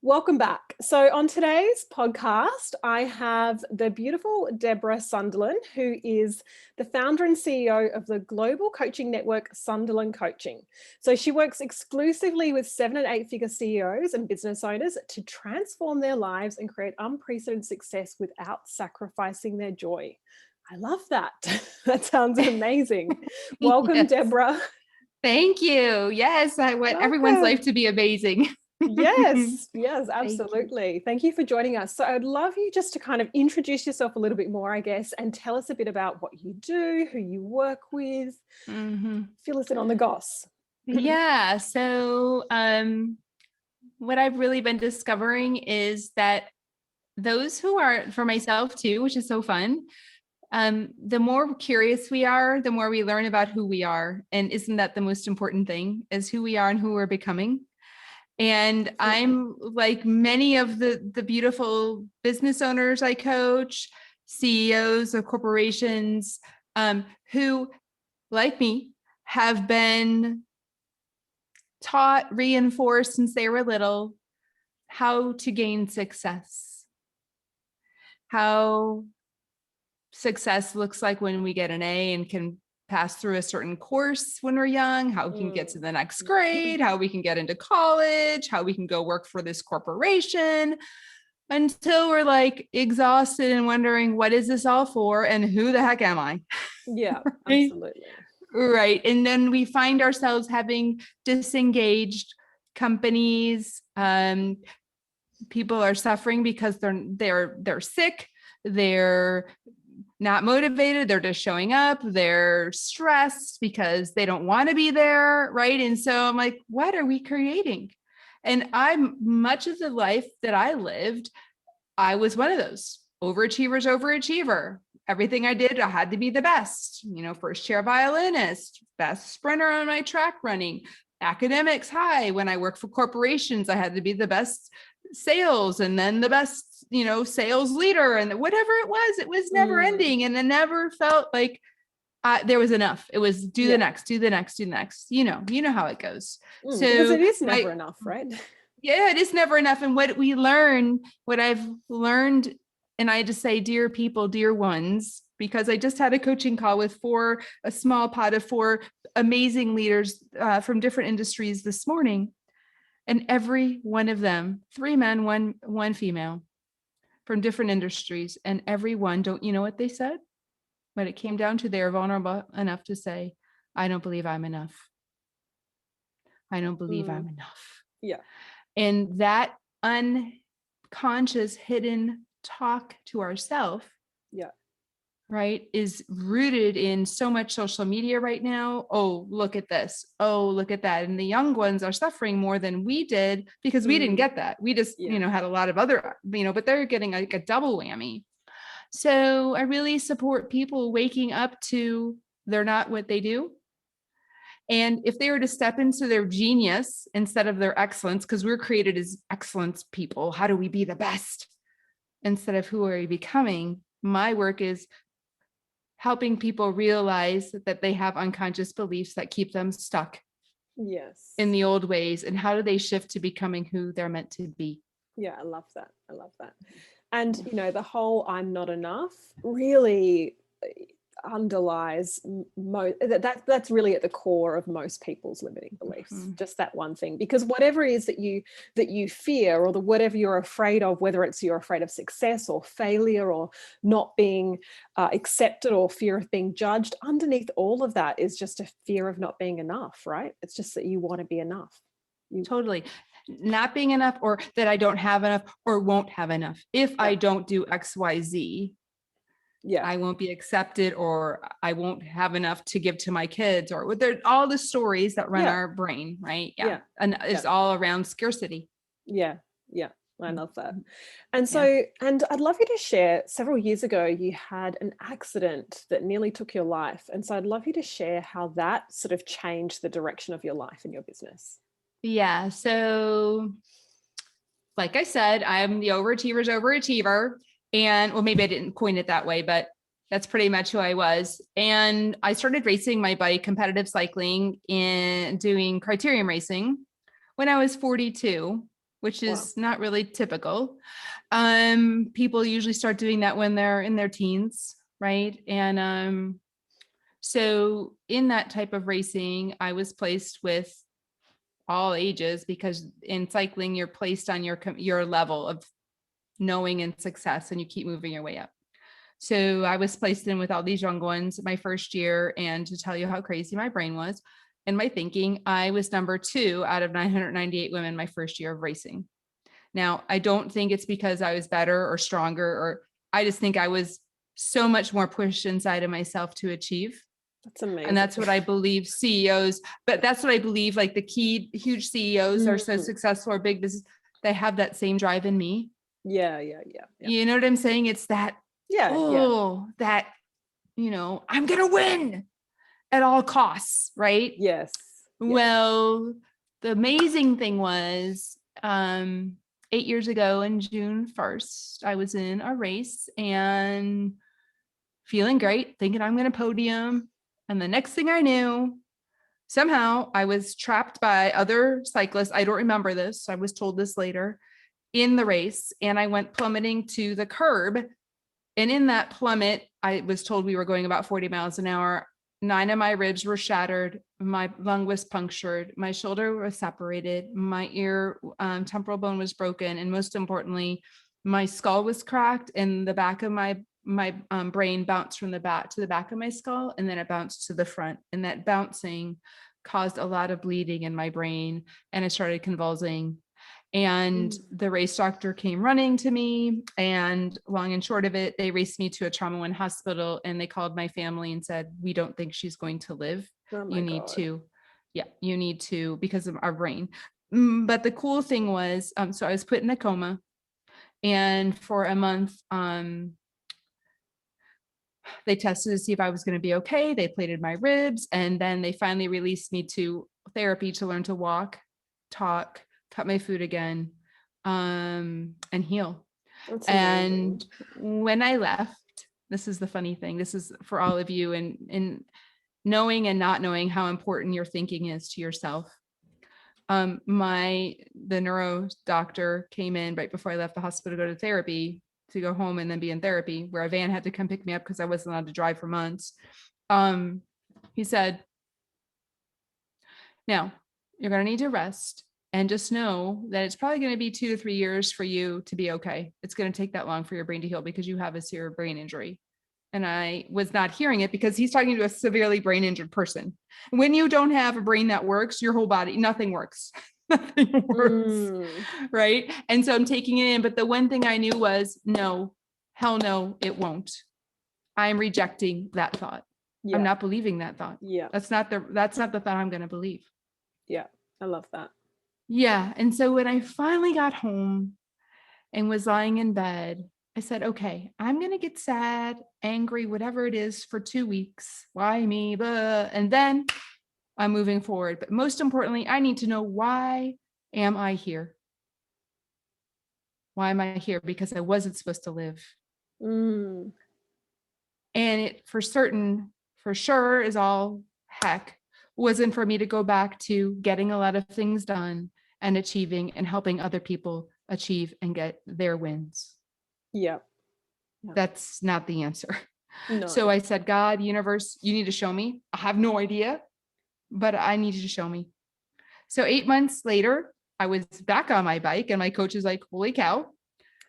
Welcome back. So on today's podcast, I have the beautiful Debra Sunderland, who is the founder and CEO of the global coaching network, Sunderland Coaching. So she works exclusively with 7- and 8-figure CEOs and business owners to transform their lives and create unprecedented success without sacrificing their joy. I love that. That sounds amazing. Welcome, Yes. Debra. Thank you. Yes, I want everyone's life to be amazing. Yes, yes, Thank you. absolutely. Thank you for joining us. So I'd love you just to kind of introduce yourself a little bit more, I guess, and tell us a bit about what you do, who you work with. Fill us in on the goss. Yeah. So, what I've really been discovering is that those who are, for myself too, which is so fun, the more curious we are, the more we learn about who we are. And isn't that the most important thing, is who we are and who we're becoming? And I'm like many of the beautiful business owners I coach, CEOs of corporations, who, like me, have been taught, reinforced since they were little, how to gain success, how success looks like when we get an A and can pass through a certain course when we're young, how we can get to the next grade, how we can get into college, how we can go work for this corporation, until we're like exhausted and wondering, what is this all for? And who the heck am I? Yeah, absolutely. Right. And then we find ourselves having disengaged companies. People are suffering because they're sick. They're not motivated. They're just showing up. They're stressed because they don't want to be there. Right. And so I'm like, what are we creating? And much of the life that I lived, I was one of those overachiever. Everything I did, I had to be the best, first chair violinist, best sprinter on my track running, academics high. When I worked for corporations, I had to be the best sales and then the best, sales leader, and whatever it was never ending. And it never felt like there was enough. It was do the next. You know how it goes. So because it is never enough, right? Yeah, it is never enough. And what I've learned, and I just say, dear people, dear ones, because I just had a coaching call with a small pod of 4 amazing leaders from different industries this morning. And every one of them, 3 men, one female from different industries. And every one, don't you know what they said? When it came down to, they're vulnerable enough to say, I don't believe I'm enough. I don't believe I'm enough. Yeah. And that unconscious hidden talk to ourselves, right, is rooted in so much social media right now. Oh, look at this. Oh, look at that. And the young ones are suffering more than we did because we didn't get that. We just, had a lot of other, but they're getting like a double whammy. So I really support people waking up to, they're not what they do. And if they were to step into their genius instead of their excellence, because we're created as excellence people, how do we be the best instead of who are we becoming? My work is helping people realize that they have unconscious beliefs that keep them stuck in the old ways. And how do they shift to becoming who they're meant to be? Yeah, I love that. And, the whole I'm not enough really underlies that's really at the core of most people's limiting beliefs. Just that one thing, because whatever it is that you fear, or whatever you're afraid of, whether it's you're afraid of success or failure or not being accepted, or fear of being judged, underneath all of that is just a fear of not being enough, right? It's just that you want to be enough. Totally. Not being enough, or that I don't have enough or won't have enough. If I don't do XYZ, I won't be accepted, or I won't have enough to give to my kids, or all the stories that run our brain, right? And it's all around scarcity. I love that. And so, and I'd love you to share, several years ago, you had an accident that nearly took your life. And so I'd love you to share how that sort of changed the direction of your life and your business. Yeah. So like I said, I'm the overachiever. And well, maybe I didn't coin it that way, but that's pretty much who I was. And I started racing my bike, competitive cycling, and doing criterium racing when I was 42. which Wow. is not really typical. People usually start doing that when they're in their teens, right? And so in that type of racing, I was placed with all ages, because in cycling, you're placed on your level of knowing and success, and you keep moving your way up. So I was placed in with all these young ones my first year, and to tell you how crazy my brain was and my thinking, I was number 2 out of 998 women my first year of racing. Now, I don't think it's because I was better or stronger, or I just think I was so much more pushed inside of myself to achieve. That's amazing. And that's what I believe CEOs, but that's what I believe, like the key huge CEOs are so successful or big business, they have that same drive in me. Yeah. You know what I'm saying? It's that, that, I'm going to win at all costs, right? Yes. Well, the amazing thing was, 8 years ago in June 1st, I was in a race and feeling great, thinking I'm going to podium. And the next thing I knew, somehow I was trapped by other cyclists. I don't remember this. I was told this later in the race, and I went plummeting to the curb. And in that plummet, I was told we were going about 40 miles an hour. 9 of my ribs were shattered. My lung was punctured. My shoulder was separated. My ear temporal bone was broken. And most importantly, my skull was cracked, and the back of my brain bounced from the back to the back of my skull, and then it bounced to the front. And that bouncing caused a lot of bleeding in my brain, and I started convulsing. And the race doctor came running to me, and long and short of it, they raced me to a trauma 1 hospital, and they called my family and said, we don't think she's going to live. You need to, because of our brain. But the cool thing was, so I was put in a coma, and for a month, they tested to see if I was going to be okay. They plated my ribs, and then they finally released me to therapy to learn to walk, talk, cut my food again, and heal. And when I left, this is the funny thing. This is for all of you, and knowing and not knowing how important your thinking is to yourself. The neuro doctor came in right before I left the hospital to go to therapy, to go home and then be in therapy, where a van had to come pick me up because I wasn't allowed to drive for months. He said, now you're going to need to rest, and just know that it's probably going to be 2 to 3 years for you to be okay. It's going to take that long for your brain to heal because you have a severe brain injury. And I was not hearing it because he's talking to a severely brain injured person. When you don't have a brain that works, your whole body, nothing works. Nothing works. Right. And so I'm taking it in. But the one thing I knew was, no, hell no, it won't. I'm rejecting that thought. I'm not believing that thought. That's not the thought I'm going to believe. Yeah. I love that. Yeah. And so when I finally got home and was lying in bed, I said, okay, I'm going to get sad, angry, whatever it is, for 2 weeks. Why me? Blah. And then I'm moving forward. But most importantly, I need to know, why am I here? Why am I here? Because I wasn't supposed to live. And it for sure is all heck, wasn't for me to go back to getting a lot of things done and achieving and helping other people achieve and get their wins. That's not the answer. No. So I said, God, universe, you need to show me. I have no idea, but I need you to show me. So 8 months later, I was back on my bike, and my coach is like, holy cow.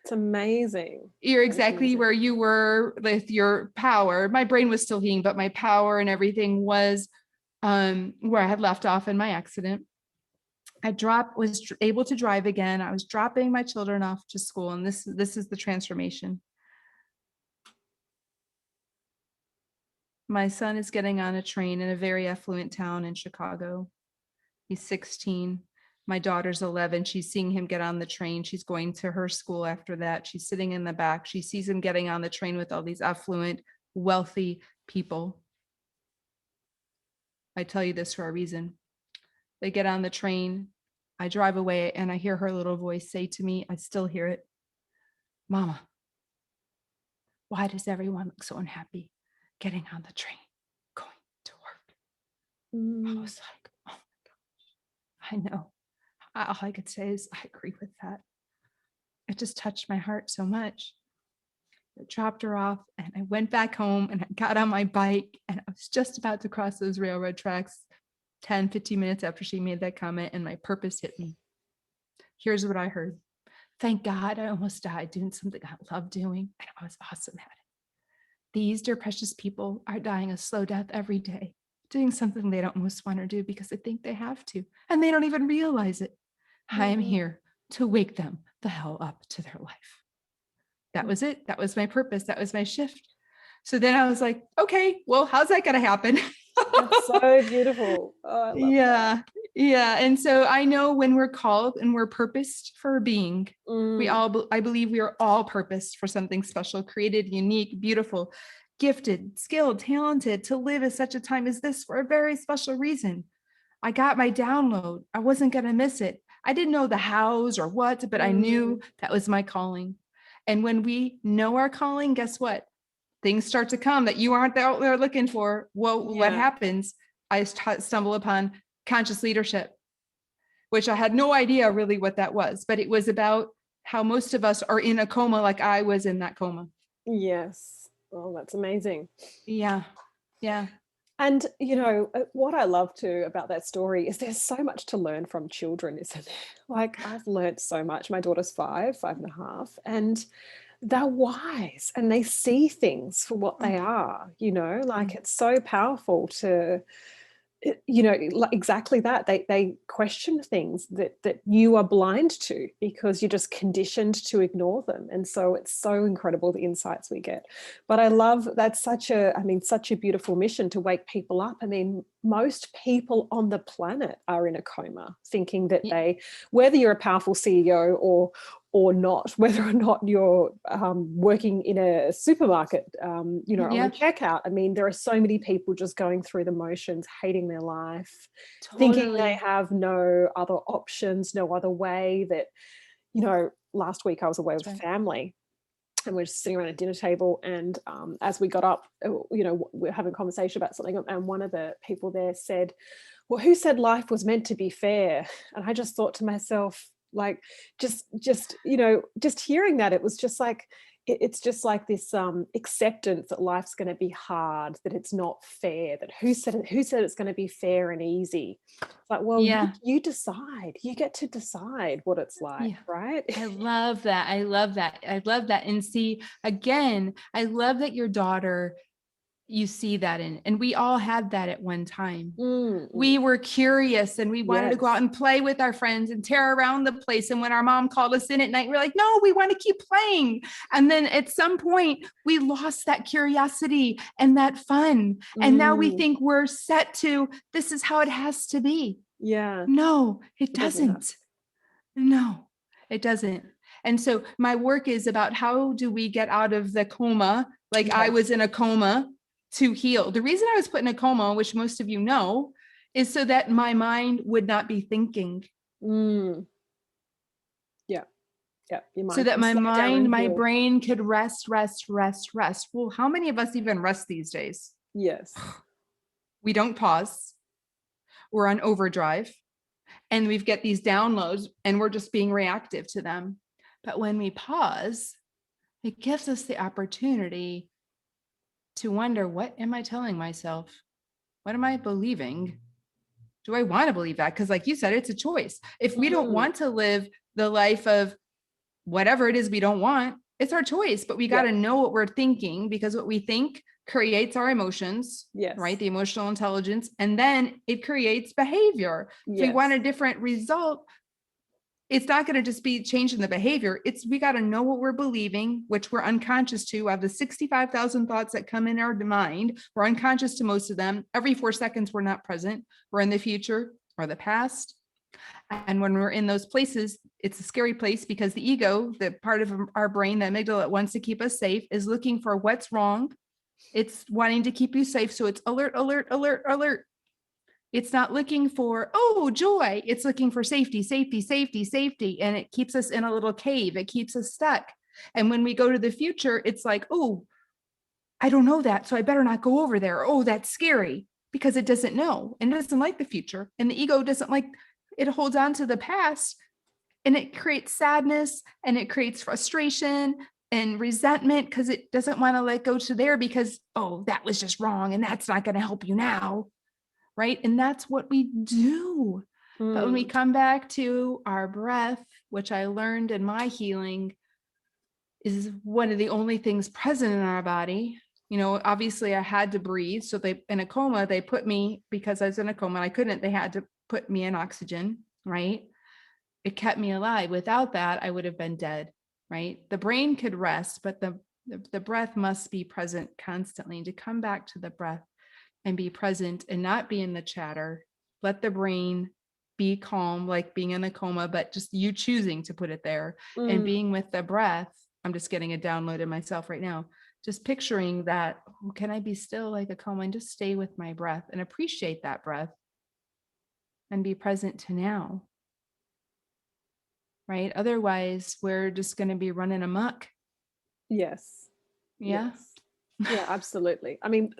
It's amazing. You're exactly where you were with your power. My brain was still healing, but my power and everything was where I had left off in my accident. I was able to drive again. I was dropping my children off to school, and this is the transformation. My son is getting on a train in a very affluent town in Chicago. He's 16. My daughter's 11. She's seeing him get on the train. She's going to her school after that. She's sitting in the back. She sees him getting on the train with all these affluent, wealthy people. I tell you this for a reason. They get on the train. I drive away, and I hear her little voice say to me, I still hear it, Mama, why does everyone look so unhappy getting on the train, going to work? I was like, oh my gosh, I know. all I could say is I agree with that. It just touched my heart so much. I dropped her off and I went back home and I got on my bike and I was just about to cross those railroad tracks 10, 15 minutes after she made that comment, and my purpose hit me. Here's what I heard. Thank God I almost died doing something I love doing, and I was awesome at it. These dear precious people are dying a slow death every day, doing something they don't most want to do because they think they have to, and they don't even realize it. I am here to wake them the hell up to their life. That was it. That was my purpose. That was my shift. So then I was like, okay, well, how's that going to happen? That's so beautiful. Oh, I love that. Yeah. And so I know when we're called and we're purposed for being, I believe we are all purposed for something special, created, unique, beautiful, gifted, skilled, talented to live at such a time as this for a very special reason. I got my download. I wasn't going to miss it. I didn't know the hows or what, but I knew that was my calling. And when we know our calling, guess what? Things start to come that you aren't out there looking for. Well, what happens? I stumble upon conscious leadership, which I had no idea really what that was, but it was about how most of us are in a coma, like I was in that coma. Yes. Oh, that's amazing. Yeah. And, what I love too about that story is there's so much to learn from children, isn't there? Like, I've learned so much. My daughter's 5.5, and they're wise and they see things for what they are, like it's so powerful to, like exactly that. They question things that you are blind to because you're just conditioned to ignore them. And so it's so incredible the insights we get. But I love that's such a beautiful mission to wake people up. I mean, most people on the planet are in a coma, thinking that whether you're a powerful CEO or not, whether or not you're working in a supermarket, on the checkout. I mean, there are so many people just going through the motions, hating their life, thinking they have no other options, no other way. That, last week I was away with family and we're just sitting around a dinner table, and as we got up, we're having a conversation about something, and one of the people there said, well, who said life was meant to be fair? And I just thought to myself, like, just hearing that, it was just like, it's just like this acceptance that life's going to be hard, that it's not fair, that who said it's going to be fair and easy. It's like, well, you decide, you get to decide what it's like, right? I love that. And see, again, I love that your daughter, you see that in, and we all had that at one time. We were curious and we wanted to go out and play with our friends and tear around the place. And when our mom called us in at night, we're like, no, we want to keep playing. And then at some point we lost that curiosity and that fun. And now we think we're set to, this is how it has to be. Yeah. No, it doesn't. No, it doesn't. And so my work is about how do we get out of the coma? Like I was in a coma to heal. The reason I was put in a coma, which most of you know, is so that my mind would not be thinking. Yeah. So that my brain could rest. Well, how many of us even rest these days? Yes. We don't pause. We're on overdrive. And we've got these downloads and we're just being reactive to them. But when we pause, it gives us the opportunity to wonder, what am I telling myself? What am I believing? Do I want to believe that? Because like you said, it's a choice. If we don't want to live the life of whatever it is we don't want, it's our choice, but we got to know what we're thinking, because what we think creates our emotions, right? The emotional intelligence, and then it creates behavior. If we want a different result, it's not going to just be changing the behavior. We got to know what we're believing, which we're unconscious to. Of the 65,000 thoughts that come in our mind, we're unconscious to most of them. Every 4 seconds, we're not present. We're in the future or the past. And when we're in those places, it's a scary place, because the ego, the part of our brain, the amygdala that wants to keep us safe, is looking for what's wrong. It's wanting to keep you safe. So it's alert, alert, alert, alert. It's not looking for, oh, joy. It's looking for safety, safety, safety, safety. And it keeps us in a little cave. It keeps us stuck. And when we go to the future, it's like, oh, I don't know that, so I better not go over there. Oh, that's scary, because it doesn't know and it doesn't like the future. And the ego doesn't like, it holds on to the past, and it creates sadness and it creates frustration and resentment because it doesn't want to let go to there because, oh, that was just wrong and that's not going to help you now. Right. And that's what we do. But when we come back to our breath, which I learned in my healing is one of the only things present in our body. You know, obviously I had to breathe. So they, in a coma, they put me, because I was in a coma, I couldn't, they had to put me in oxygen, right? It kept me alive. Without that, I would have been dead, right? The brain could rest, but the breath must be present constantly. And to come back to the breath and be present and not be in the chatter, let the brain be calm, like being in a coma, but just you choosing to put it there and being with the breath. I'm just getting a download in myself right now. Just picturing that, oh, can I be still like a coma and just stay with my breath and appreciate that breath and be present to now, right? Otherwise, we're just going to be running amok. Yes. Yeah. Yes. Yeah, absolutely. I mean,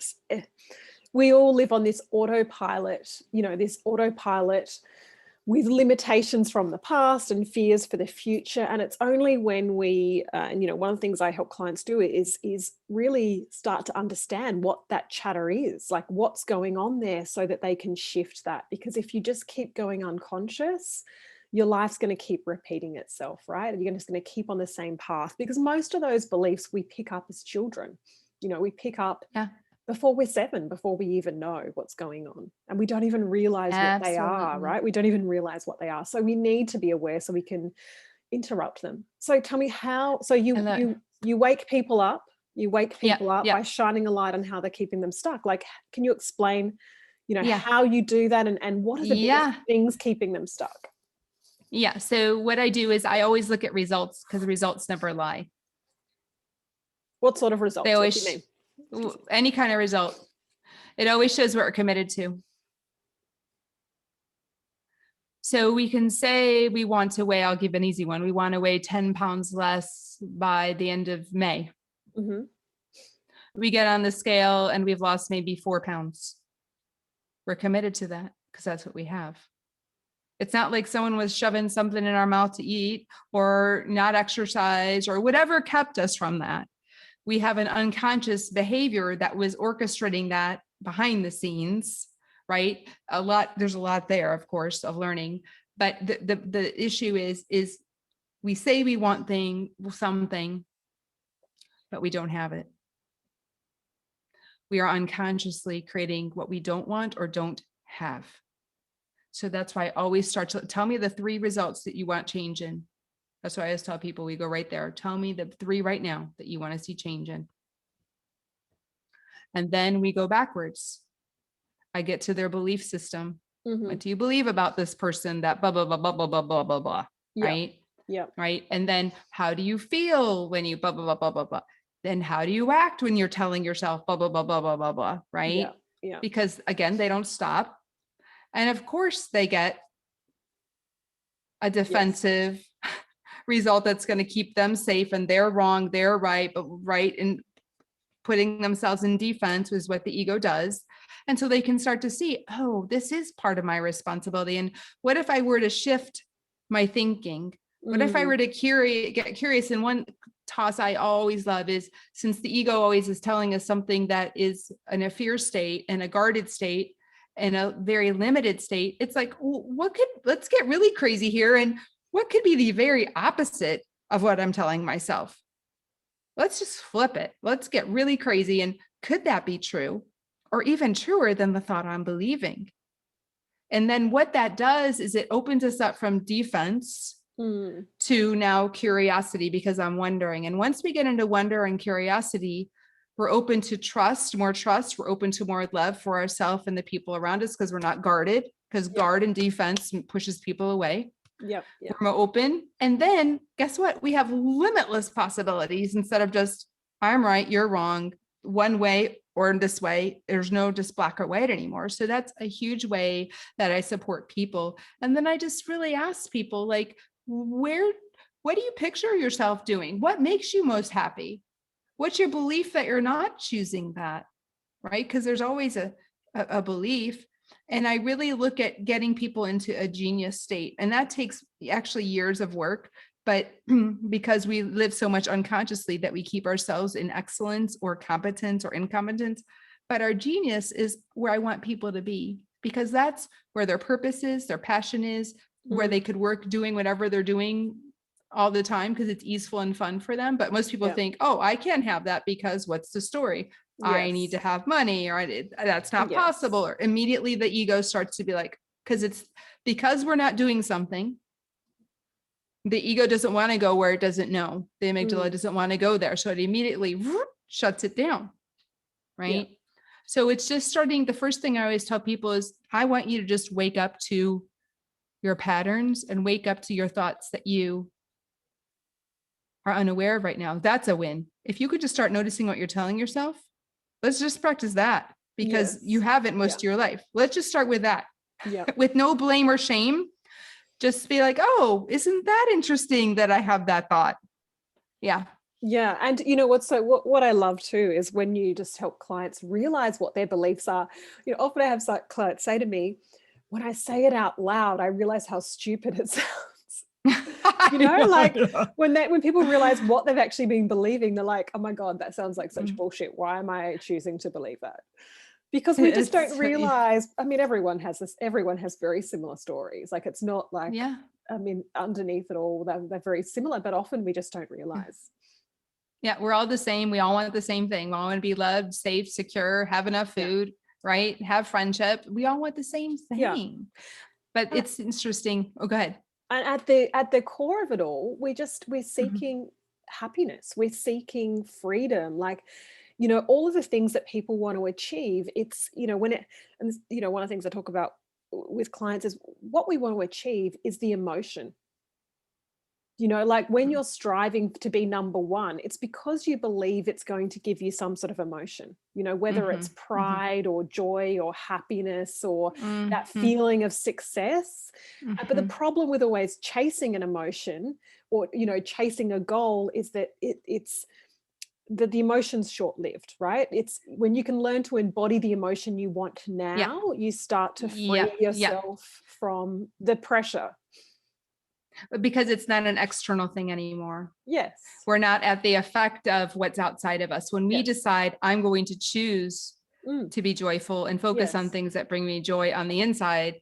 we all live on this autopilot, you know, this autopilot with limitations from the past and fears for the future. And it's only when we, and you know, one of the things I help clients do is really start to understand what that chatter is, like what's going on there, so that they can shift that. Because if you just keep going unconscious, your life's going to keep repeating itself, right? And you're just going to keep on the same path, because most of those beliefs we pick up as children. You know, we pick up before we're 7, before we even know what's going on. And we don't even realize what they are, right? We don't even realize what they are. So we need to be aware so we can interrupt them. So tell me how, so you wake people up, by shining a light on how they're keeping them stuck. Like, can you explain, you know, how you do that and what are the biggest things keeping them stuck? Yeah. So what I do is I always look at results, because results never lie. What sort of results? They always, what do you mean? Any kind of result. It always shows what we're committed to. So we can say we want to weigh, I'll give an easy one. We want to weigh 10 pounds less by the end of May. Mm-hmm. We get on the scale and we've lost maybe 4 pounds. We're committed to that because that's what we have. It's not like someone was shoving something in our mouth to eat or not exercise or whatever kept us from that. We have an unconscious behavior that was orchestrating that behind the scenes, right? There's a lot there, of course, of learning. But the issue is we say we want something, but we don't have it. We are unconsciously creating what we don't want or don't have. So that's why I always start to tell me the 3 results that you want change in. That's why I always tell people, we go right there. Tell me the 3 right now that you want to see change in. And then we go backwards. I get to their belief system. Mm-hmm. What do you believe about this person that blah, blah, blah, blah, blah, blah, blah, blah, blah, right? Yeah. Right. And then how do you feel when you blah, blah, blah, blah, blah, blah? Then how do you act when you're telling yourself blah, blah, blah, blah, blah, blah, blah, right? Yeah. Because again, they don't stop. And of course they get a defensive result that's going to keep them safe, and they're wrong, they're right, but right, and putting themselves in defense is what the ego does. And so they can start to see, oh, this is part of my responsibility. And what if I were to shift my thinking? What if I were to get curious? And one toss I always love is, since the ego always is telling us something that is in a fear state and a guarded state and a very limited state, it's like, let's get really crazy here. And what could be the very opposite of what I'm telling myself? Let's just flip it. Let's get really crazy. And could that be true? Or even truer than the thought I'm believing? And then what that does is it opens us up from defense to now curiosity, because I'm wondering. And once we get into wonder and curiosity, we're open to trust. We're open to more love for ourselves and the people around us, because we're not guarded, because guard and defense pushes people away. Yep. We're more open. And then guess what? We have limitless possibilities instead of just, I'm right, you're wrong, one way or this way. There's no just black or white anymore. So that's a huge way that I support people. And then I just really ask people, like, what do you picture yourself doing? What makes you most happy? What's your belief that you're not choosing that? Right? Because there's always a belief. And I really look at getting people into a genius state. And that takes actually years of work, but because we live so much unconsciously that we keep ourselves in excellence or competence or incompetence. But our genius is where I want people to be, because that's where their purpose is, their passion is, where they could work doing whatever they're doing all the time because it's easeful and fun for them. But most people think, oh, I can't have that because what's the story? I need to have money, or that's not possible. Or immediately the ego starts to be like, because we're not doing something. The ego doesn't want to go where it doesn't know. The amygdala doesn't want to go there. So it immediately shuts it down. Right. Yeah. So it's just starting. The first thing I always tell people is I want you to just wake up to your patterns and wake up to your thoughts that you are unaware of right now. That's a win. If you could just start noticing what you're telling yourself, let's just practice that, because you haven't most of your life. Let's just start with that. Yeah. With no blame or shame. Just be like, oh, isn't that interesting that I have that thought? Yeah. Yeah. And you know, what I love too is when you just help clients realize what their beliefs are. You know, often I have clients say to me, when I say it out loud, I realize how stupid it sounds. You know, like when people realize what they've actually been believing, they're like, oh my God, that sounds like such bullshit. Why am I choosing to believe that? Because we just don't realize, I mean, everyone has very similar stories. Like, it's not like, I mean, underneath it all, they're very similar, but often we just don't realize. Yeah, we're all the same. We all want the same thing. We all want to be loved, safe, secure, have enough food, right? Have friendship. We all want the same thing. Yeah. But it's interesting. Oh, go ahead. And at the core of it all, we're seeking happiness. We're seeking freedom. Like, you know, all of the things that people want to achieve, it's, you know, one of the things I talk about with clients is what we want to achieve is the emotion. You know, like when you're striving to be number one, it's because you believe it's going to give you some sort of emotion, you know, whether it's pride or joy or happiness or that feeling of success. But the problem with always chasing an emotion or, you know, chasing a goal is that it's that the emotion's short-lived, right? It's when you can learn to embody the emotion you want now, you start to free yourself from the pressure. Because it's not an external thing anymore. Yes. We're not at the effect of what's outside of us. When we decide I'm going to choose to be joyful and focus on things that bring me joy on the inside,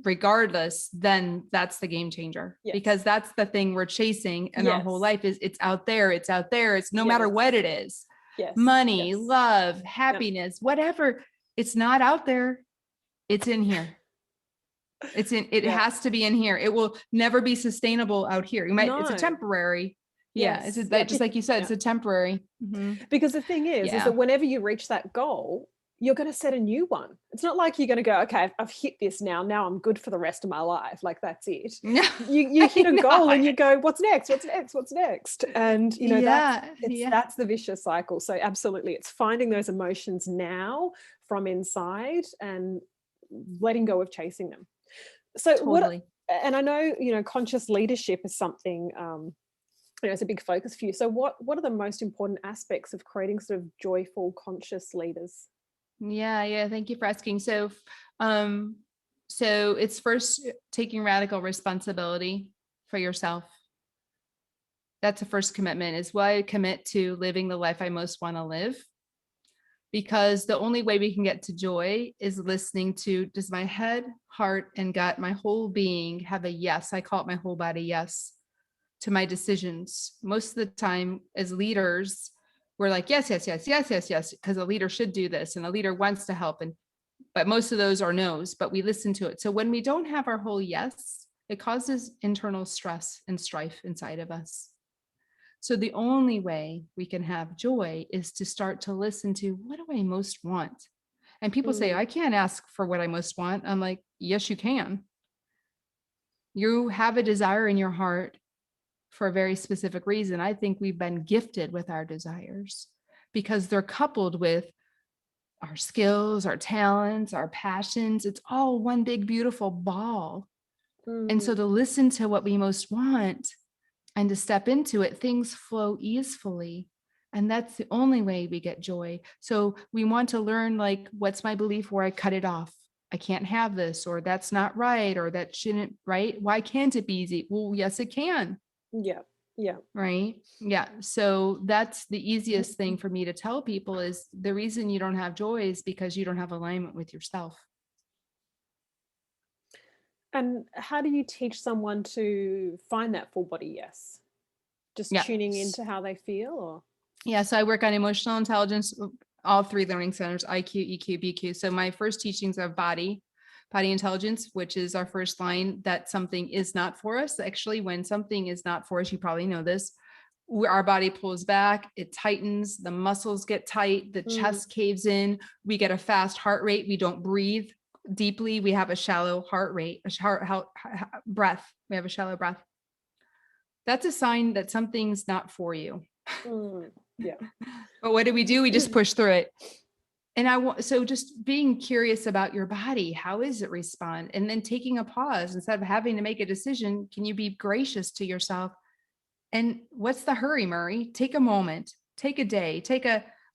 regardless, then that's the game changer. Because that's the thing we're chasing in our whole life is it's out there. It's out there. It's no matter what it is. Money, love, happiness, whatever. It's not out there. It's in here. It has to be in here. It will never be sustainable out here. It's a temporary. It's just like you said, it's a temporary. Because the thing is that whenever you reach that goal, you're going to set a new one. It's not like you're going to go, okay, I've hit this now I'm good for the rest of my life. Like, that's it. You hit a goal and you go, what's next? And you know, that's the vicious cycle. So absolutely, it's finding those emotions now from inside and letting go of chasing them. So and I know, you know, conscious leadership is something, you know, it's a big focus for you. So what are the most important aspects of creating sort of joyful, conscious leaders? Yeah. Thank you for asking. So it's first taking radical responsibility for yourself. That's the first commitment, is why I commit to living the life I most want to live. Because the only way we can get to joy is listening to, does my head, heart, and gut, my whole being have a yes? I call it my whole body yes to my decisions. Most of the time as leaders, we're like, yes, because a leader should do this and a leader wants to help. But most of those are no's, but we listen to it. So when we don't have our whole yes, it causes internal stress and strife inside of us. So the only way we can have joy is to start to listen to, what do I most want? And people say, I can't ask for what I most want. I'm like, yes, you can. You have a desire in your heart for a very specific reason. I think we've been gifted with our desires because they're coupled with our skills, our talents, our passions. It's all one big, beautiful ball. And so to listen to what we most want and to step into it, things flow easily. And that's the only way we get joy. So we want to learn, like, what's my belief where I cut it off? I can't have this, or that's not right, or that shouldn't, right? Why can't it be easy? Well, yes, it can. Yeah. Yeah. Right. Yeah. So that's the easiest thing for me to tell people is the reason you don't have joy is because you don't have alignment with yourself. And how do you teach someone to find that full body yes? Just Yeah. tuning into how they feel, or? Yeah. So I work on emotional intelligence, all three learning centers, IQ, EQ, BQ. So my first teachings are body intelligence, which is our first line that something is not for us. Actually, when something is not for us, you probably know this, our body pulls back, it tightens, the muscles get tight, the chest caves in, we get a fast heart rate, we don't breathe deeply, we have a shallow heart rate, breath, we have a shallow breath. That's a sign that something's not for you. Yeah. But what do? We just push through it. And so just being curious about your body, how is it respond? And then taking a pause instead of having to make a decision, can you be gracious to yourself? And what's the hurry, Murray? Take a moment, take a day,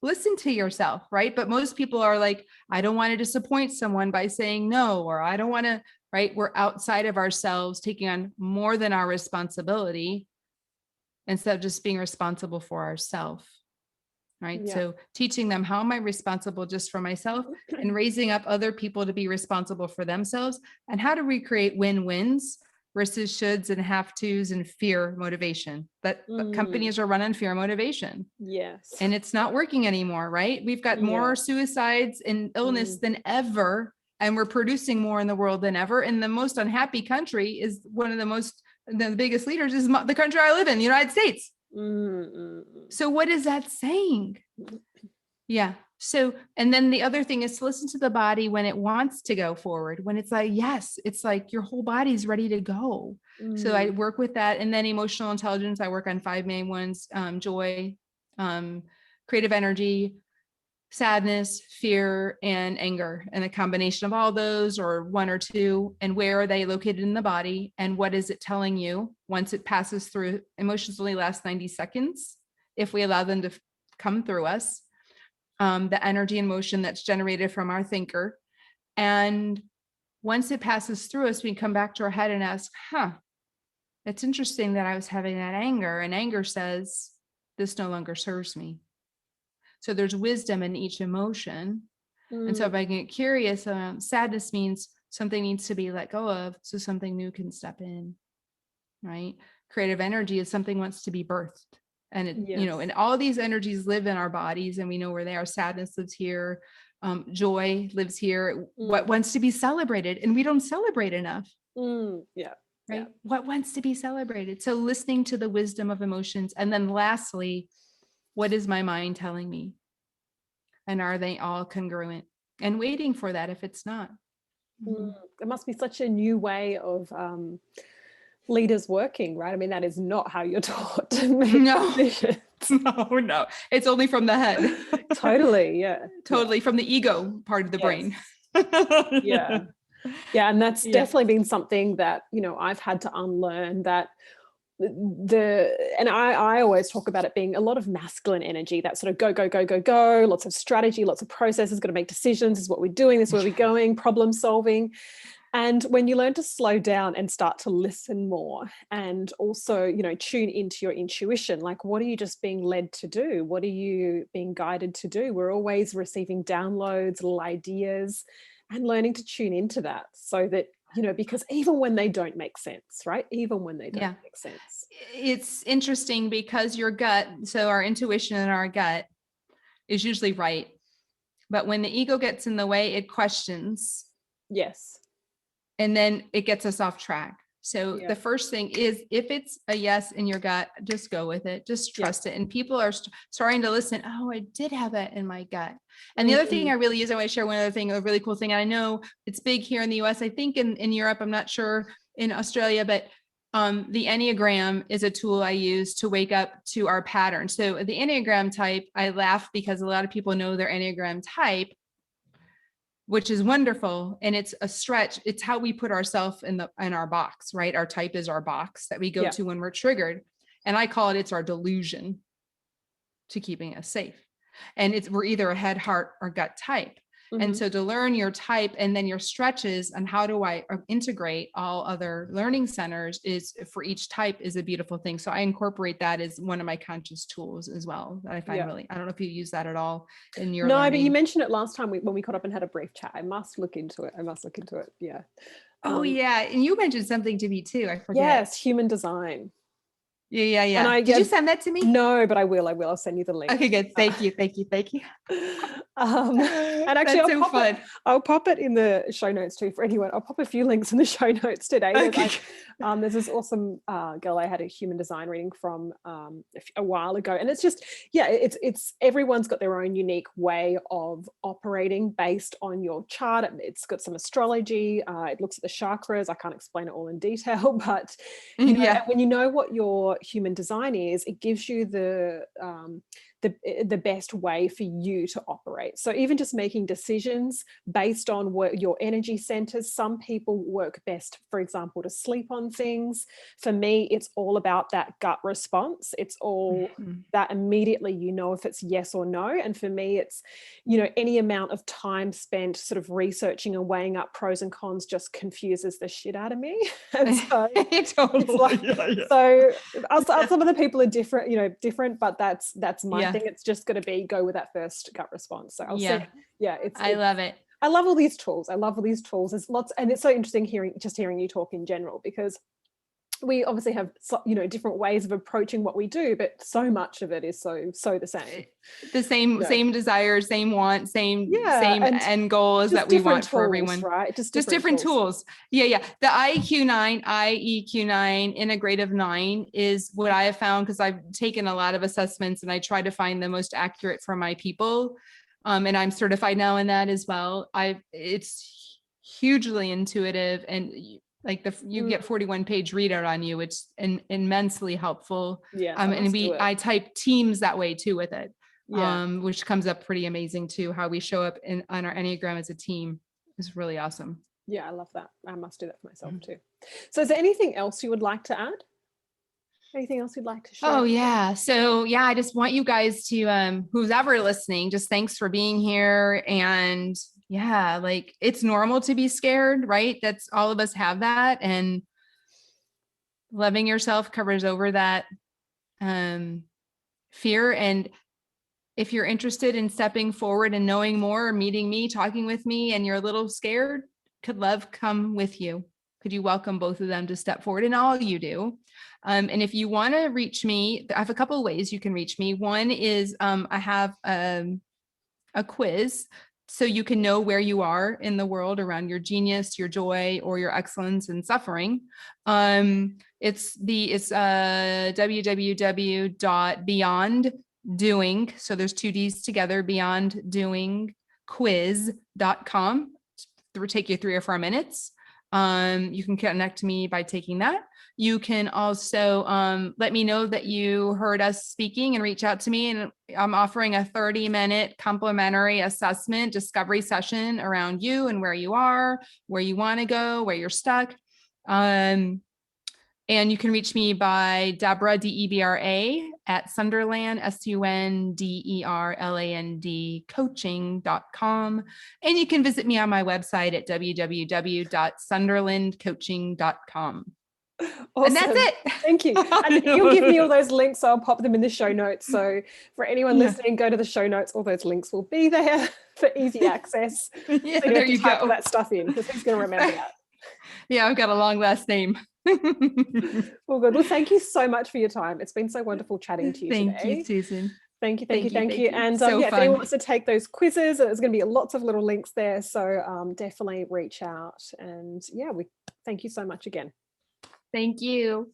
listen to yourself, right? But most people are like, I don't want to disappoint someone by saying no, or I don't want to, right? We're outside of ourselves, taking on more than our responsibility instead of just being responsible for ourselves, right? Yeah. So teaching them, how am I responsible just for myself, and raising up other people to be responsible for themselves, and how to recreate win-wins versus shoulds and have tos and fear motivation. But companies are run on fear motivation. Yes. And it's not working anymore, right? We've got more suicides and illness than ever, and we're producing more in the world than ever. And the most unhappy country is the biggest leaders is the country I live in, the United States. So what is that saying? Yeah. So, and then the other thing is to listen to the body when it wants to go forward, when it's like, yes, it's like your whole body's ready to go. So I work with that. And then emotional intelligence, I work on 5 main ones, joy, creative energy, sadness, fear, and anger, and a combination of all those, or one or two, and where are they located in the body, and what is it telling you once it passes through. Emotions only last 90 seconds if we allow them to come through us. The energy and motion that's generated from our thinker. And once it passes through us, we come back to our head and ask, it's interesting that I was having that anger, and anger says, this no longer serves me. So there's wisdom in each emotion. And so if I get curious, sadness means something needs to be let go of so something new can step in, right? Creative energy is something wants to be birthed. And it, and all these energies live in our bodies, and we know where they are. Sadness lives here. Joy lives here. What wants to be celebrated, and we don't celebrate enough. Right. Yeah. What wants to be celebrated? So listening to the wisdom of emotions. And then lastly, what is my mind telling me? And are they all congruent? And waiting for that if it's not. It must be such a new way of leaders working, right? I mean, that is not how you're taught to make decisions. No, it's only from the head. Totally. Yeah. Totally. From the ego part of the brain. Yeah. And that's definitely been something that, I've had to unlearn, that and I always talk about it being a lot of masculine energy, that sort of go, lots of strategy, lots of processes, got to make decisions, this is what we're doing, this is where we're going, problem solving. And when you learn to slow down and start to listen more, and also, tune into your intuition, like, what are you just being led to do? What are you being guided to do? We're always receiving downloads, little ideas, and learning to tune into that, so that, because even when they don't make sense, right? Even when they don't make sense. It's interesting because your gut, so our intuition and our gut is usually right. But when the ego gets in the way, it questions. Yes. And then it gets us off track. So the first thing is, if it's a yes in your gut, just go with it. Just trust it. And people are starting to listen. Oh, I did have that in my gut. And the other thing I really use, I want to share one other thing, a really cool thing. And I know it's big here in the US. I think in Europe, I'm not sure in Australia, but the Enneagram is a tool I use to wake up to our pattern. So the Enneagram type, I laugh because a lot of people know their Enneagram type, which is wonderful. And it's a stretch. It's how we put ourselves in our box, right? Our type is our box that we go to when we're triggered. And I call it's our delusion to keeping us safe. And we're either a head, heart, or gut type. And so to learn your type and then your stretches and how do I integrate all other learning centers is for each type is a beautiful thing. So I incorporate that as one of my conscious tools as well that I find really, I don't know if you use that at all in your learning. But you mentioned it last time when we caught up and had a brief chat. I must look into it. Yeah. Oh yeah. And you mentioned something to me too. I forget. Yes. Human design. Yeah. And did you send that to me? No, but I will. I'll send you the link. Okay, good. Thank you. And actually, I'll pop it in the show notes too for anyone. I'll pop a few links in the show notes today. Okay. There's this awesome girl I had a human design reading from a while ago, and it's just it's everyone's got their own unique way of operating based on your chart. It's got some astrology. It looks at the chakras. I can't explain it all in detail, but you know, when you know what your human design is, it gives you the best way for you to operate. So even just making decisions based on what your energy centers, some people work best, for example, to sleep on things. For me, it's all about that gut response. It's all that immediately you know if it's yes or no. And for me, it's, you know, any amount of time spent sort of researching and weighing up pros and cons just confuses the shit out of me. And so totally. So some of the people are different, but that's my thing. It's just going to go with that first gut response. So I'll say, I love it. I love all these tools. There's lots, and it's so interesting hearing you talk in general, because we obviously have, you know, different ways of approaching what we do, but so much of it is so the same. Same desires, same wants, same end goals that we want for everyone, right? Just different tools. Yeah. The IEQ9 integrative 9 is what I have found, because I've taken a lot of assessments and I try to find the most accurate for my people. And I'm certified now in that as well. It's hugely intuitive, and like you get 41-page readout on you. It's immensely helpful. I type teams that way too with it, which comes up pretty amazing too. How we show up on our Enneagram as a team is really awesome. Yeah, I love that. I must do that for myself too. So is there anything else you would like to add? Anything else you'd like to share? Oh yeah. So I just want you guys to, who's ever listening, just thanks for being here. And like it's normal to be scared, right? That's all of us have that. And loving yourself covers over that fear. And if you're interested in stepping forward and knowing more, or meeting me, talking with me, and you're a little scared, could love come with you? Could you welcome both of them to step forward in all you do? And if you want to reach me, I have a couple of ways you can reach me. One is I have a quiz, so you can know where you are in the world around your genius, your joy, or your excellence and suffering. It's www.beyonddoing. So there's 2 D's together, beyonddoingquiz.com. It will take you 3 or 4 minutes. You can connect to me by taking that. You can also let me know that you heard us speaking and reach out to me. And I'm offering a 30-minute complimentary assessment discovery session around you and where you are, where you want to go, where you're stuck. And you can reach me by Debra, Debra, at Sunderland, Sunderland coaching.com. And you can visit me on my website at www.sunderlandcoaching.com. Awesome. And that's it. Thank you. And you'll give me all those links, so I'll pop them in the show notes. So for anyone listening, go to the show notes. All those links will be there for easy access. So there you type go. all that stuff in, because who's going to remember that? Yeah, I've got a long last name. Well, good. Well, thank you so much for your time. It's been so wonderful chatting to you today. Thank you, Susan. Thank you. And if anyone wants to take those quizzes, there's going to be lots of little links there. So definitely reach out. And we thank you so much again. Thank you.